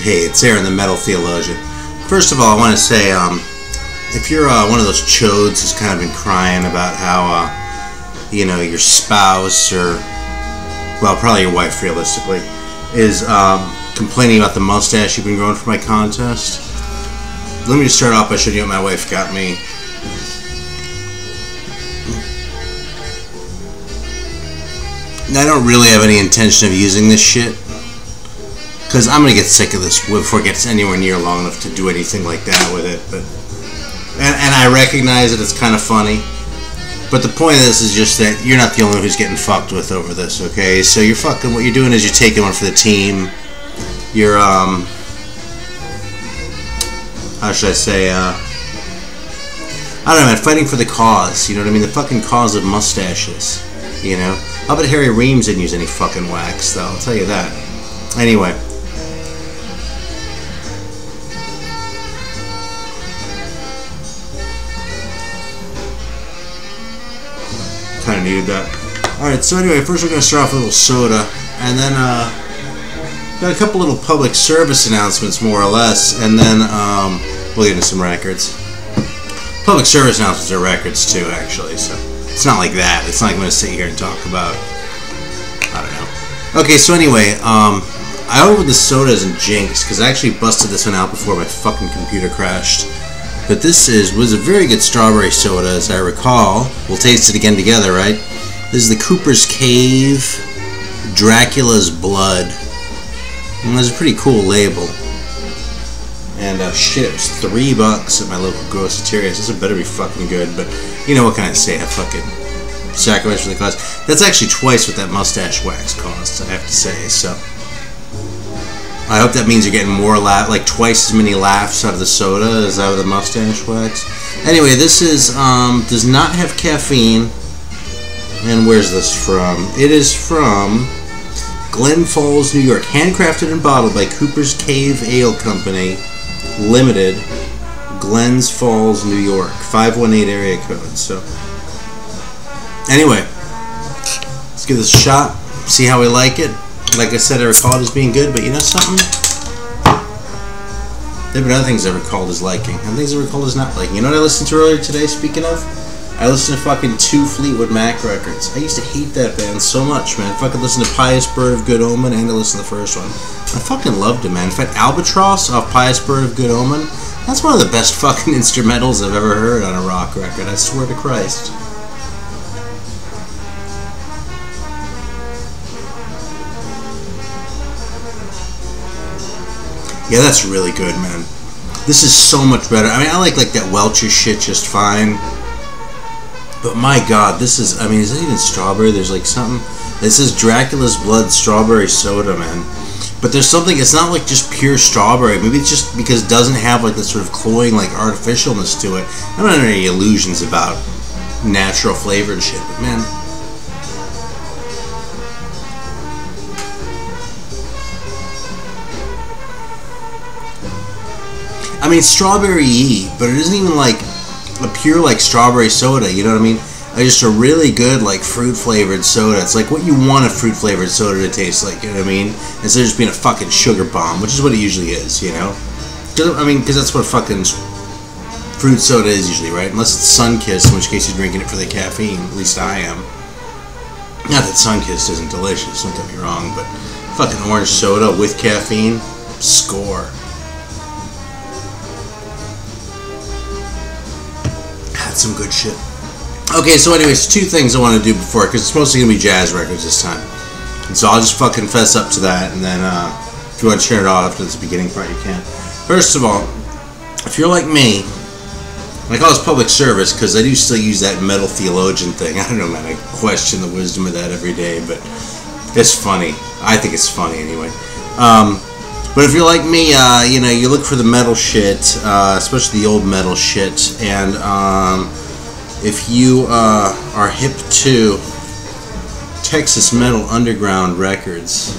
Hey, it's Aaron, the Metal Theologian. First of all, I want to say, if you're one of those chodes who's kind of been crying about how, you know, your spouse or, well, probably your wife, realistically, is complaining about the mustache you've been growing for my contest, let me just start off by showing you what my wife got me. I don't really have any intention of using this shit, because I'm going to get sick of this before it gets anywhere near long enough to do anything like that with it. But and I recognize that it's kind of funny, but the point of this is just that you're not the only one who's getting fucked with over this, okay? So you're fucking, what you're doing is you're taking one for the team. You're, how should I say, I don't know, man, fighting for the cause, you know what I mean? The fucking cause of mustaches, you know? I'll bet Harry Reams didn't use any fucking wax, though, I'll tell you that. Anyway. Kind of needed that. Alright, so anyway, first we're going to start off with a little soda, and then, got a couple little public service announcements, more or less, and then, we'll get into some records. Public service announcements are records, too, actually, so it's not like that. It's not like I'm going to sit here and talk about, I don't know. Okay, so anyway, I ordered the sodas and Jinx, because I actually busted this one out before my fucking computer crashed. But this was a very good strawberry soda, as I recall. We'll taste it again together, right? This is the Cooper's Cave Dracula's Blood. And there's a pretty cool label. And shit, it was $3 at my local groceterias. This better be fucking good, but you know what can I say? I fucking sacrifice for the cause. That's actually twice what that mustache wax costs, I have to say, so I hope that means you're getting more like twice as many laughs out of the soda as out of the mustache wax. Anyway, this is does not have caffeine. And where's this from? It is from Glen Falls, New York. Handcrafted and bottled by Cooper's Cave Ale Company Limited, Glens Falls, New York. 518 area code. So anyway, let's give this a shot. See how we like it. Like I said, I recall it as being good, but you know something? There have been other things I recalled as liking, and things I recalled as not liking. You know what I listened to earlier today, speaking of? I listened to fucking 2 Fleetwood Mac records. I used to hate that band so much, man. I fucking listened to Pious Bird of Good Omen, and I listened to the first one. I fucking loved it, man. In fact, Albatross off Pious Bird of Good Omen, that's one of the best fucking instrumentals I've ever heard on a rock record. I swear to Christ. Yeah, that's really good, man. This is so much better. I mean, I like that Welch's shit just fine. But my god, this is, I mean, is it even strawberry? There's like something. This is Dracula's Blood strawberry soda, man. But there's something, it's not like just pure strawberry. Maybe it's just because it doesn't have like this sort of cloying, like artificialness to it. I don't have any illusions about natural flavor and shit, but man. I mean, strawberry-y, but it isn't even like a pure like strawberry soda, you know what I mean? Just a really good like fruit-flavored soda. It's like what you want a fruit-flavored soda to taste like, you know what I mean? Instead of just being a fucking sugar bomb, which is what it usually is, you know? I mean, because that's what fucking fruit soda is usually, right? Unless it's Sunkist, in which case you're drinking it for the caffeine. At least I am. Not that Sunkist isn't delicious, don't get me wrong, but fucking orange soda with caffeine, score. Some good shit. Okay, so anyways, 2 things I want to do before, because it's mostly going to be jazz records this time. And so I'll just fucking fess up to that, and then if you want to share it all after this beginning part, you can. First of all, if you're like me, I call this public service, because I do still use that metal theologian thing. I don't know, man, I question the wisdom of that every day, but it's funny. I think it's funny, anyway. But if you're like me, you know, you look for the metal shit, especially the old metal shit, and if you are hip to Texas Metal Underground Records,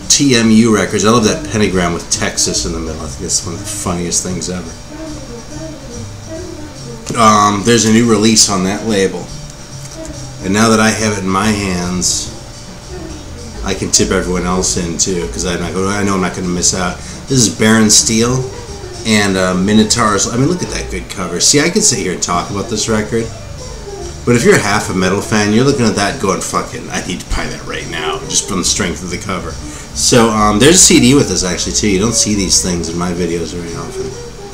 TMU Records, I love that pentagram with Texas in the middle. I think that's one of the funniest things ever. There's a new release on that label, and now that I have it in my hands, I can tip everyone else in too, because I know I'm not going to miss out. This is Baron Steel and Minotaurs. I mean, look at that good cover. See, I could sit here and talk about this record, but if you're half a metal fan, you're looking at that going, fucking, I need to buy that right now, just from the strength of the cover. So, there's a CD with this, actually, too. You don't see these things in my videos very often.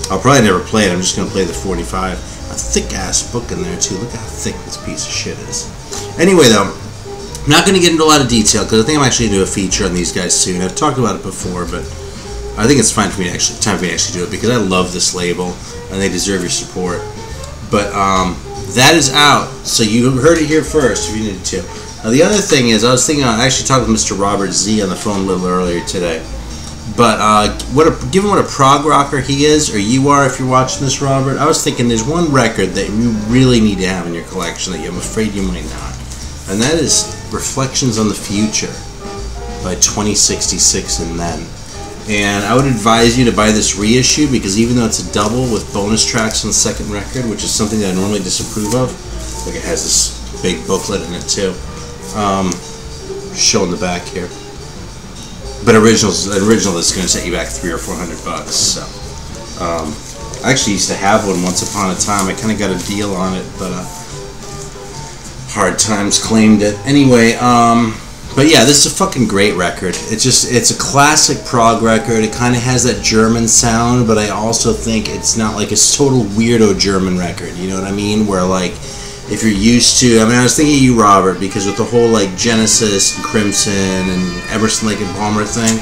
I'll probably never play it. I'm just going to play the 45. A thick-ass book in there, too. Look how thick this piece of shit is. Anyway, though, I'm not going to get into a lot of detail, because I think I'm actually going to do a feature on these guys soon. I've talked about it before, but I think it's time for me to actually do it, because I love this label, and they deserve your support. But, that is out, so you heard it here first if you needed to. Now, the other thing is, I was thinking, I actually talked with Mr. Robert Z on the phone a little earlier today. But given what a prog rocker he is, or you are if you're watching this, Robert, I was thinking there's one record that you really need to have in your collection that I'm afraid you might not. And that is Reflections on the Future by 2066 and Then. And I would advise you to buy this reissue, because even though it's a double with bonus tracks on the second record, which is something that I normally disapprove of, like it has this big booklet in it too, showing the back here. But original is going to set you back $300 or $400. So I actually used to have one once upon a time. I kind of got a deal on it, but Hard Times claimed it. Anyway, but yeah, this is a fucking great record. It's a classic prog record. It kind of has that German sound, but I also think it's not like a total weirdo German record. You know what I mean? Where like, if you're used to, I was thinking of you, Robert, because with the whole like Genesis and Crimson and Emerson, Lake and Palmer thing,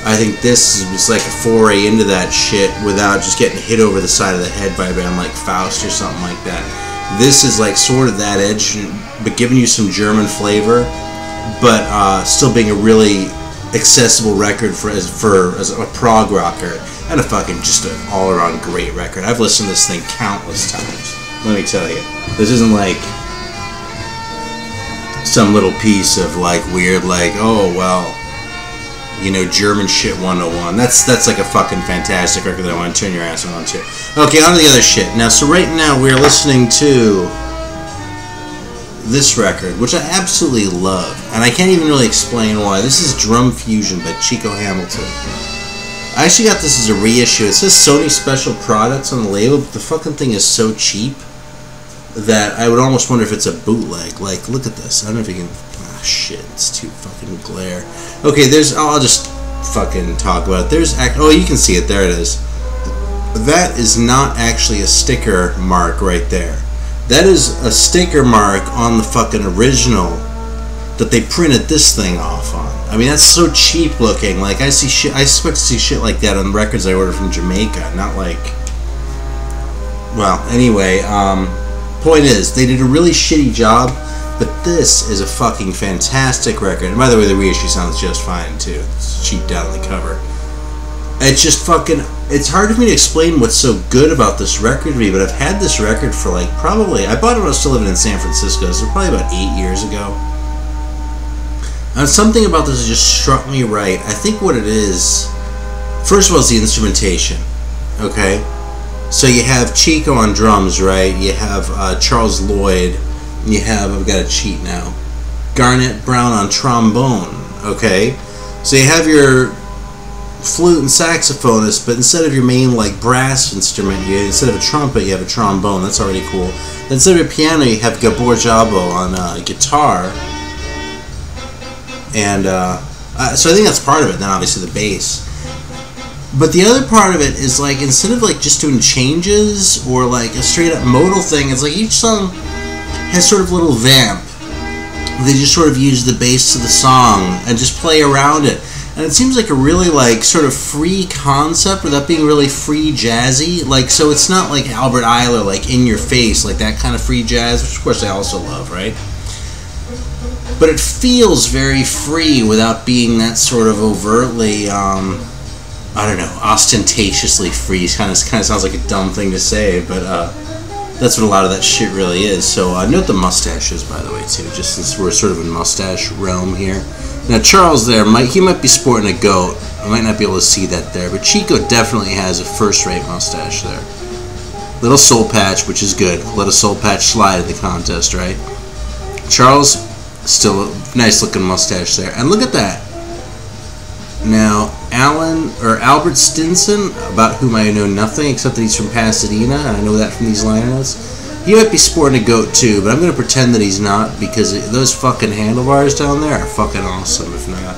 I think this is like a foray into that shit without just getting hit over the side of the head by a band like Faust or something like that. This is like sort of that edge, but giving you some German flavor, but still being a really accessible record as a prog rocker, and a fucking just an all-around great record. I've listened to this thing countless times, let me tell you. This isn't like some little piece of like weird, like, oh well, you know, German shit 101. That's like a fucking fantastic record that I want to turn your ass on to. Okay, on to the other shit. Now, so right now we're listening to this record, which I absolutely love, and I can't even really explain why. This is Drum Fusion by Chico Hamilton. I actually got this as a reissue. It says Sony Special Products on the label, but the fucking thing is so cheap that I would almost wonder if it's a bootleg. Like, look at this. I don't know if you can... Ah, shit. It's too fucking glare. Okay, I'll just fucking talk about it. Oh, you can see it. There it is. That is not actually a sticker mark right there. That is a sticker mark on the fucking original that they printed this thing off on. I mean, that's so cheap looking. Like, I expect to see shit like that on records I order from Jamaica. Not like... Well, anyway, point is, they did a really shitty job, but this is a fucking fantastic record. And by the way, the reissue sounds just fine too. It's cheaped out on the cover. It's just fucking... It's hard for me to explain what's so good about this record to me, but I've had this record for like probably... I bought it when I was still living in San Francisco, so probably about 8 years ago. And something about this just struck me right. I think what it is... First of all, it's the instrumentation. Okay? So you have Chico on drums, right? You have Charles Lloyd. You have... I've got to cheat now. Garnet Brown on trombone. Okay? So you have your flute and saxophonist, but instead of your main like brass instrument, instead of a trumpet, you have a trombone. That's already cool. Then instead of a piano, you have Gabor Szabo on guitar. And so I think that's part of it. Then obviously the bass. But the other part of it is like, instead of like just doing changes or like a straight up modal thing, it's like each song has sort of a little vamp. They just sort of use the bass of the song and just play around it. And it seems like a really like sort of free concept without being really free jazzy. Like, so it's not like Albert Ayler, like in your face, like that kind of free jazz, which of course I also love, right? But it feels very free without being that sort of overtly, I don't know, ostentatiously free. Kind of sounds like a dumb thing to say, but that's what a lot of that shit really is. So note the mustaches, by the way, too, just since we're sort of in mustache realm here. Now Charles there, he might be sporting a goat. I might not be able to see that there, but Chico definitely has a first-rate mustache there. Little soul patch, which is good. Let a soul patch slide in the contest, right? Charles, Still a nice looking mustache there. And look at that. Now, Albert Stinson, about whom I know nothing except that he's from Pasadena, and I know that from these liner notes. He might be sporting a goat too, but I'm going to pretend that he's not, because those fucking handlebars down there are fucking awesome, if not.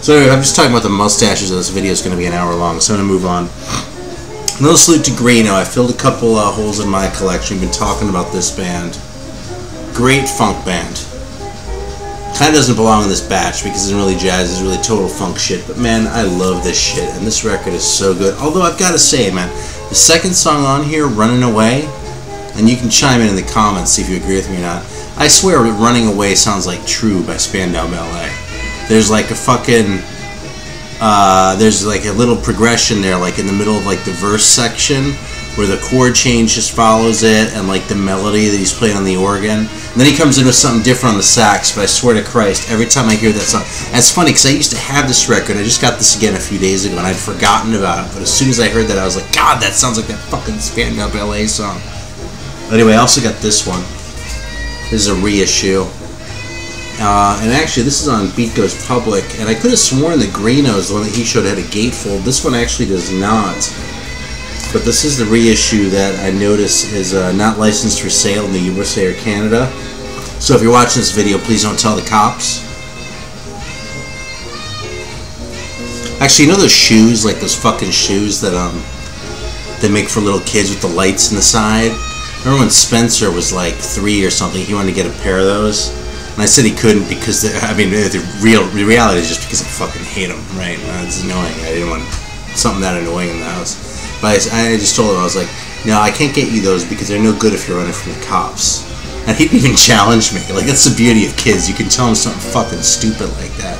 So anyway, I'm just talking about the mustaches, this video is going to be an hour long, so I'm going to move on. Another salute to Greeno. I filled a couple holes in my collection. We've been talking about this band. Great funk band. Kind of doesn't belong in this batch because it's really jazz, it's really total funk shit, but man, I love this shit, and this record is so good. Although I've got to say, man, the second song on here, Running Away, and you can chime in the comments, see if you agree with me or not. I swear Running Away sounds like True by Spandau Ballet. There's like a fucking, there's like a little progression there, like in the middle of like the verse section, where the chord change just follows it, and like the melody that he's playing on the organ. And then he comes in with something different on the sax, but I swear to Christ, every time I hear that song, and it's funny because I used to have this record, I just got this again a few days ago, and I'd forgotten about it, but as soon as I heard that, I was like, God, that sounds like that fucking Spandau Ballet song. Anyway, I also got this one. This is a reissue. And actually, this is on Beat Goes Public, and I could have sworn that Greeno's, the one that he showed, had a gatefold. This one actually does not. But this is the reissue that I notice is not licensed for sale in the USA or Canada. So if you're watching this video, please don't tell the cops. Actually, you know those shoes, like those fucking shoes that they make for little kids with the lights in the side? Remember when Spencer was like 3 or something, he wanted to get a pair of those? And I said he couldn't because, the reality is just because I fucking hate them, right? It's annoying. I didn't want something that annoying in the house. But I just told him, I was like, no, I can't get you those because they're no good if you're running from the cops. And he didn't even challenge me. Like, that's the beauty of kids. You can tell them something fucking stupid like that.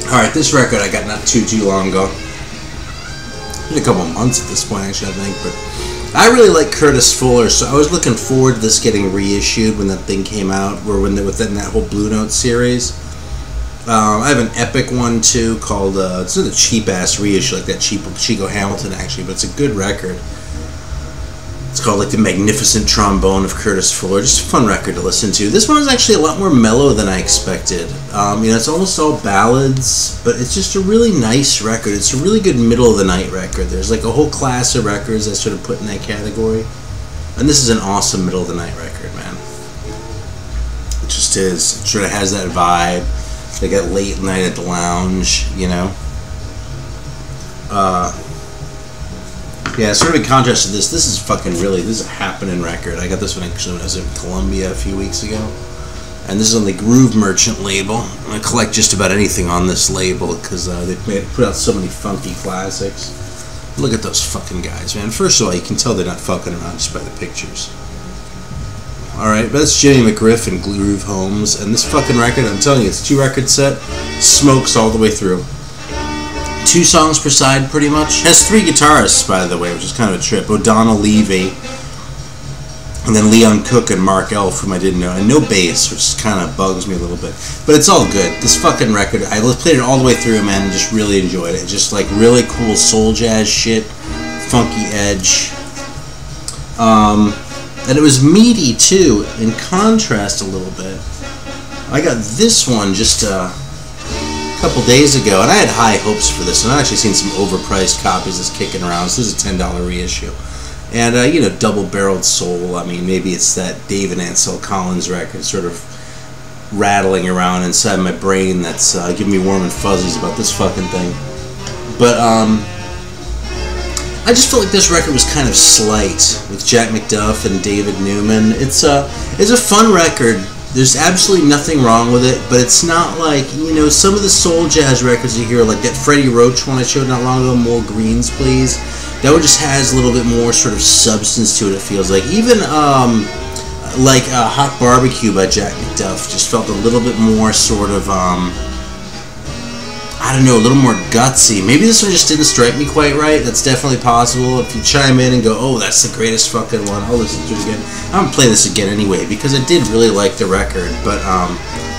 Alright, this record I got not too long ago. Been a couple months at this point, actually, I think. But I really like Curtis Fuller, so I was looking forward to this getting reissued when that thing came out, or when within that whole Blue Note series. I have an epic one too called it's not a cheap ass reissue like that cheap Chico Hamilton actually, but it's a good record. It's called like The Magnificent Trombone of Curtis Fuller. Just a fun record to listen to. This one is actually a lot more mellow than I expected. It's almost all ballads, but it's just a really nice record. It's a really good middle of the night record. There's like a whole class of records that sort of put in that category, and this is an awesome middle of the night record, man. It just is. It sort of has that vibe. They got Late Night at the Lounge, you know. Yeah, sort of in contrast to this is fucking really, this is a happening record. I got this one actually when I was in Columbia a few weeks ago. And this is on the Groove Merchant label. I collect just about anything on this label because they've put out so many funky classics. Look at those fucking guys, man. First of all, you can tell they're not fucking around just by the pictures. Alright, but that's Jimmy McGriff and Groove Holmes, and this fucking record, I'm telling you, it's a 2-record set, smokes all the way through. 2 songs per side, pretty much. Has 3 guitarists, by the way, which is kind of a trip. O'Donnell Levy, and then Leon Cook and Mark Elf, whom I didn't know, and no bass, which kind of bugs me a little bit. But it's all good. This fucking record, I played it all the way through, man, and just really enjoyed it. Just like really cool soul jazz shit, funky edge. And it was meaty too, in contrast a little bit. I got this one just a couple days ago, and I had high hopes for this, and I've actually seen some overpriced copies that's kicking around, so this is a $10 reissue. And, double-barreled soul, I mean, maybe it's that Dave and Ansel Collins record sort of rattling around inside my brain that's giving me warm and fuzzies about this fucking thing. But, I just felt like this record was kind of slight with Jack McDuff and David Newman. It's a fun record. There's absolutely nothing wrong with it, but it's not like, some of the soul jazz records you hear, like that Freddie Roach one I showed not long ago, More Greens Please. That one just has a little bit more sort of substance to it, it feels like. Even like Hot Barbecue by Jack McDuff just felt a little bit more sort of I don't know, a little more gutsy. Maybe this one just didn't strike me quite right. That's definitely possible. If you chime in and go, oh, that's the greatest fucking one, I'll listen to it again. I'm gonna play this again anyway because I did really like the record. But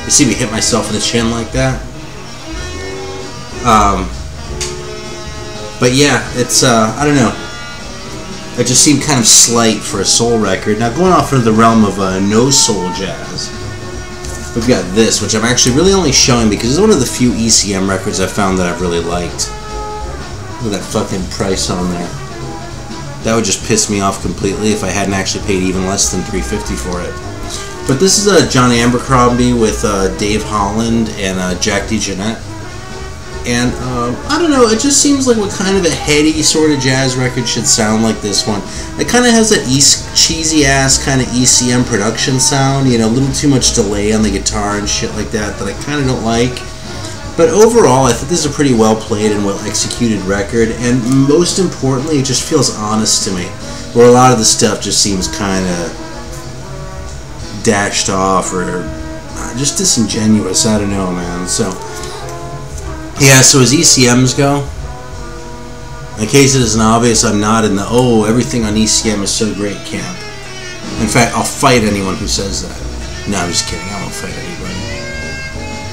you see me hit myself in the chin like that. But yeah, it's I don't know. It just seemed kind of slight for a soul record. Now, going off into the realm of no soul jazz, we've got this, which I'm actually really only showing because it's one of the few ECM records I've found that I've really liked. Look at that fucking price on there. That would just piss me off completely if I hadn't actually paid even less than $3.50 for it. But this is John Abercrombie with Dave Holland and Jack DeJohnette. And I don't know, it just seems like what kind of a heady sort of jazz record should sound like this one. It kind of has that cheesy ass kind of ECM production sound, you know, a little too much delay on the guitar and shit like that I kind of don't like. But overall, I think this is a pretty well played and well executed record, and most importantly, it just feels honest to me, where a lot of the stuff just seems kind of dashed off or just disingenuous. I don't know, man. So yeah, so as ECMs go, in case it isn't obvious, I'm not in the everything on ECM is so great camp. In fact, I'll fight anyone who says that. No, I'm just kidding. I won't fight anybody.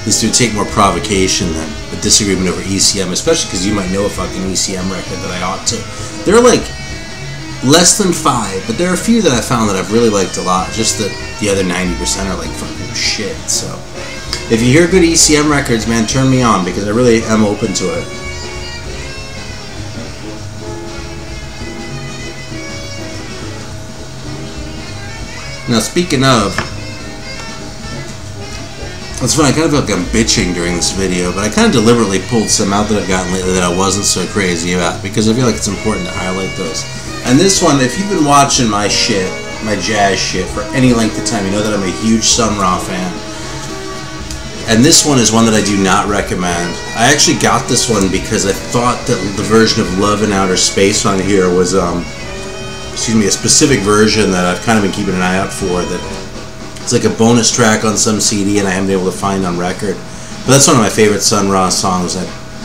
This would take more provocation than a disagreement over ECM, especially because you might know a fucking ECM record that I ought to. They're like less than 5, but there are a few that I found that I've really liked a lot. Just that the other 90% are like fucking shit. So if you hear good ECM records, man, turn me on because I really am open to it. Now, speaking of, it's funny, I kind of feel like I'm bitching during this video, but I kind of deliberately pulled some out that I've gotten lately that I wasn't so crazy about because I feel like it's important to highlight those. And this one, if you've been watching my shit, my jazz shit, for any length of time, you know that I'm a huge Sun Ra fan. And this one is one that I do not recommend. I actually got this one because I thought that the version of Love in Outer Space on here was, a specific version that I've kind of been keeping an eye out for, that it's like a bonus track on some CD and I haven't been able to find on record. But that's one of my favorite Sun Ra songs.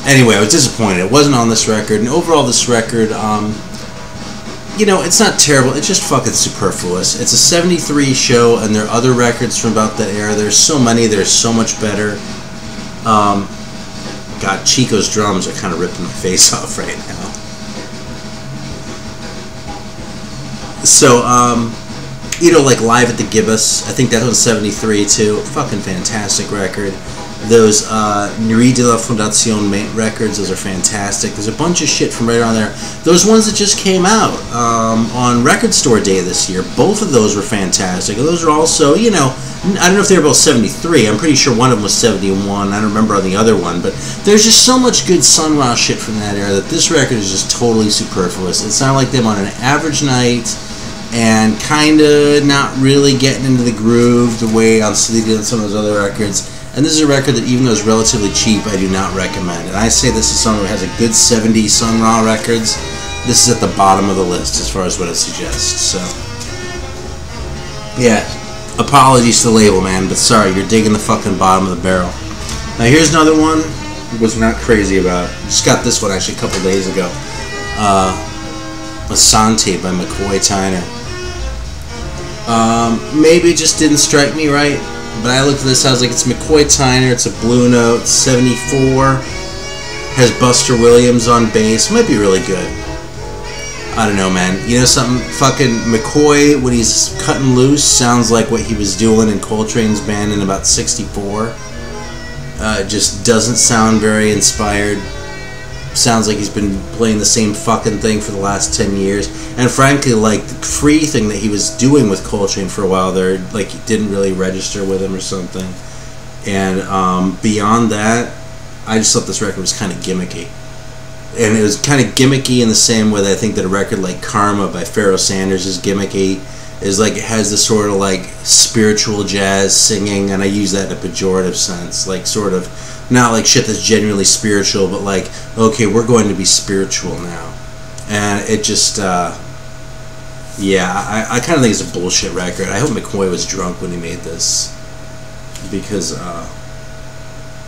Anyway, I was disappointed. It wasn't on this record. And overall, this record, you know, it's not terrible. It's just fucking superfluous. It's a 73 show, and there are other records from about that era. There's so many. They're so much better. God, Chico's drums are kind of ripping my face off right now. So, you know, like Live at the Gibbous, I think that was 73 too. Fucking fantastic record. Those Nuit de la Fondation records, those are fantastic. There's a bunch of shit from right around there. Those ones that just came out on Record Store Day this year, both of those were fantastic. And those are also, you know, I don't know if they were both 73. I'm pretty sure one of them was 71. I don't remember on the other one. But there's just so much good Sun Ra shit from that era that this record is just totally superfluous. It sounded like them on an average night and kind of not really getting into the groove the way they did on some of those other records. And this is a record that, even though it's relatively cheap, I do not recommend. And I say this is someone who has a good 70s Sun Ra records. This is at the bottom of the list as far as what it suggests. So, yeah, apologies to the label, man, but sorry, you're digging the fucking bottom of the barrel. Now here's another one I was not crazy about. Just got this one actually a couple days ago. Asante by McCoy Tyner. Maybe it just didn't strike me right. But I looked at this, I was like, it's McCoy Tyner, it's a Blue Note, 74, has Buster Williams on bass, might be really good. I don't know, man. You know something? Fucking McCoy, when he's cutting loose, sounds like what he was doing in Coltrane's band in about 64. Just doesn't sound very inspired. Sounds like he's been playing the same fucking thing for the last 10 years. And frankly, like, the free thing that he was doing with Coltrane for a while there, like, it didn't really register with him or something. And beyond that, I just thought this record was kind of gimmicky. And it was kind of gimmicky in the same way that I think that a record like Karma by Pharoah Sanders is gimmicky. Is like, it has this sort of like spiritual jazz singing, and I use that in a pejorative sense, like sort of not like shit that's genuinely spiritual, but like, okay, we're going to be spiritual now. And it just yeah, I kind of think it's a bullshit record. I hope McCoy was drunk when he made this, because I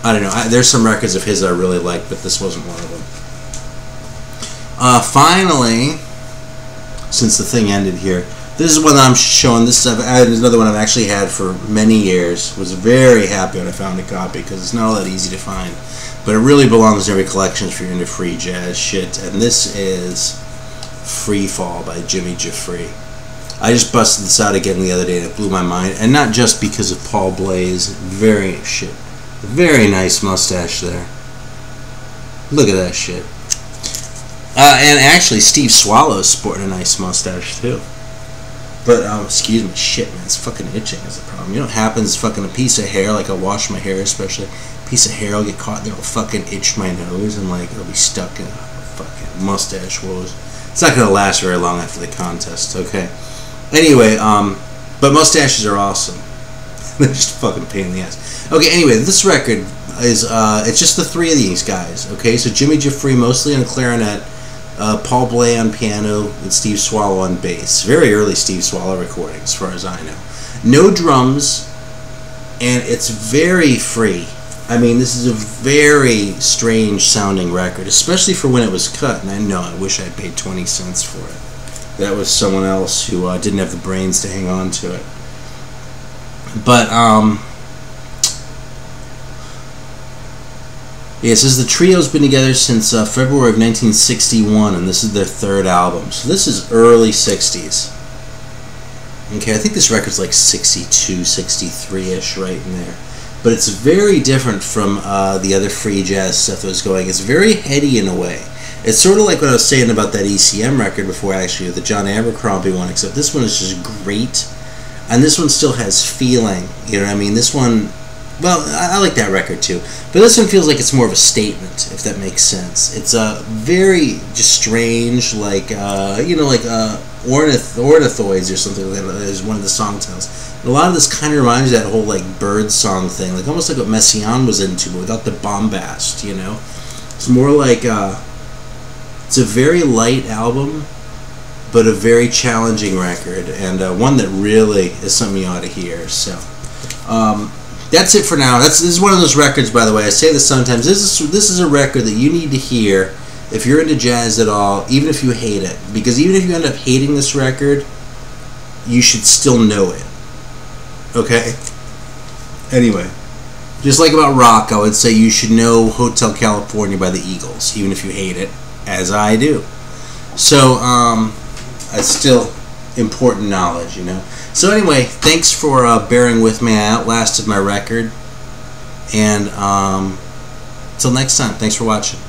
don't know, there's some records of his I really like, but this wasn't one of them. Finally, since the thing ended here, this is one that I'm showing. This is another one I've actually had for many years. Was very happy when I found a copy because it's not all that easy to find. But it really belongs in every collection if you're into free jazz shit. And this is Free Fall by Jimmy Jeffrey. I just busted this out again the other day and it blew my mind. And not just because of Paul Bley's very nice mustache there. Look at that shit. And actually Steve Swallow's sporting a nice mustache too. But, excuse me, shit, man, it's fucking itching is the problem. You know what happens? Fucking a piece of hair, like I wash my hair especially, a piece of hair will get caught and it'll fucking itch my nose and, like, it'll be stuck in a fucking mustache woes. It's not going to last very long after the contest, okay? Anyway, but mustaches are awesome. They're just a fucking pain in the ass. Okay, anyway, this record is, it's just the three of these guys, okay? So Jimmy Jeffrey mostly on clarinet, Paul Bley on piano, and Steve Swallow on bass. Very early Steve Swallow recording, as far as I know. No drums, and it's very free. I mean, this is a very strange sounding record, especially for when it was cut. And I know, I wish I paid 20 cents for it. That was someone else who didn't have the brains to hang on to it. But, yeah, it says the trio's been together since February of 1961, and this is their third album. So this is early 60s. Okay, I think this record's like 62, 63-ish, right in there. But it's very different from the other free jazz stuff that was going. It's very heady in a way. It's sort of like what I was saying about that ECM record before, actually, the John Abercrombie one, except this one is just great. And this one still has feeling, you know what I mean? This one, well, I like that record too. But this one feels like it's more of a statement, if that makes sense. It's very just strange, like, you know, like ornithoids or something like that is one of the song titles. And a lot of this kind of reminds me of that whole, like, bird song thing, like almost like what Messiaen was into, but without the bombast, you know? It's more like, it's a very light album, but a very challenging record, and one that really is something you ought to hear. So, that's it for now. This is one of those records, by the way. I say this sometimes. This is a record that you need to hear if you're into jazz at all, even if you hate it. Because even if you end up hating this record, you should still know it. Okay? Anyway, just like about rock, I would say you should know Hotel California by the Eagles, even if you hate it, as I do. So, it's still important knowledge, you know. So anyway, thanks for bearing with me. I outlasted my record. And until next time, thanks for watching.